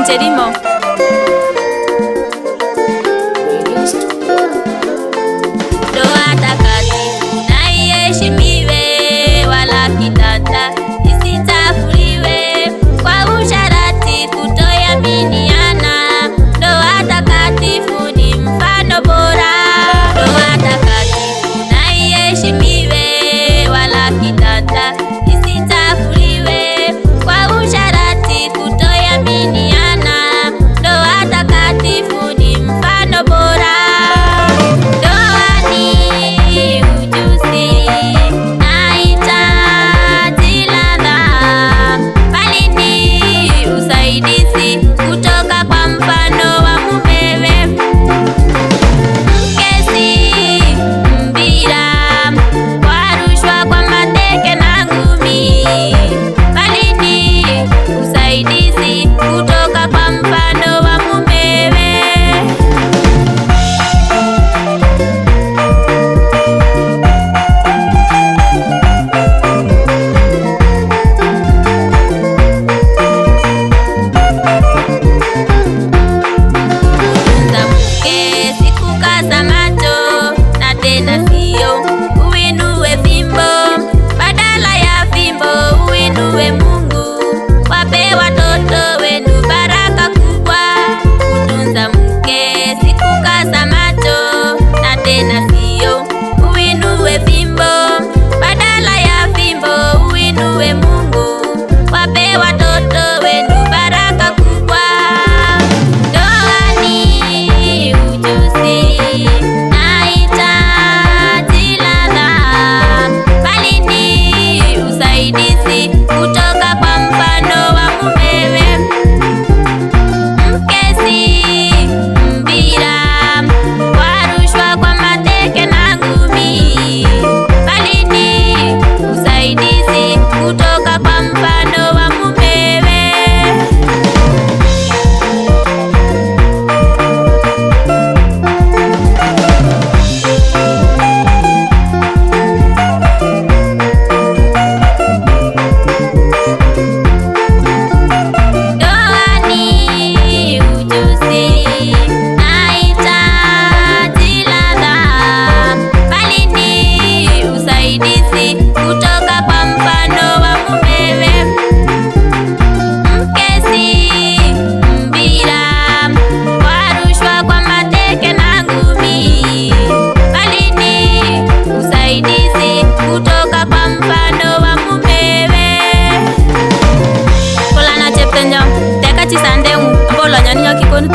Chelimo. Ndoa takatifu na iheshimiwe, wala kitata isichafuliwe kwa usharati kutoaminiana. Ndoa takatifu ni mfano bora. Ndoa takatifu na iheshimiwe, wala kitata isichafuliwe kwa usharati kutoaminiana. Ndoa takatifu ni mfano bora. Ndoa ni ujuzi na hitaji ladha, bali ni usaidizi kutoka kwa mfano wa mumewe. Mke si mpira wa rushwa kwa mateke na ngumi, bali ni usaidizi kutoka kwa mfano wa mumewe. Kutunza mke si kukaza macho, na tena sio uinue fimbo, badala ya fimbo uinue Mungu. Wape watoto wenu baraka kubwa. Kutunza mke si kukaza macho, na tena sio uinue fimbo, badala ya fimbo uinue Mungu. Wape watoto wenu baraka kubwa. Ndoa ni ujuzi na hitaji ladha, bali ni usaidizi kutoka kwa mfano wa mumewe. Mke si mpira wa rushwa kwa mateke na ngumi, bali ni usaidizi kutoka kwa mfano wa mumewe. Ndoa ni ujuzi na hitaji ladha, bali ni usaidizi kutoka kwa mfano wa mumewe. Mke si mpira wa rushwa kwa mateke na ngumi, bali ni usaidizi kutoka kwa mfano wa mumewe. Kolana cheptenyo teka chisandeu mbolo nyaninyo kikonu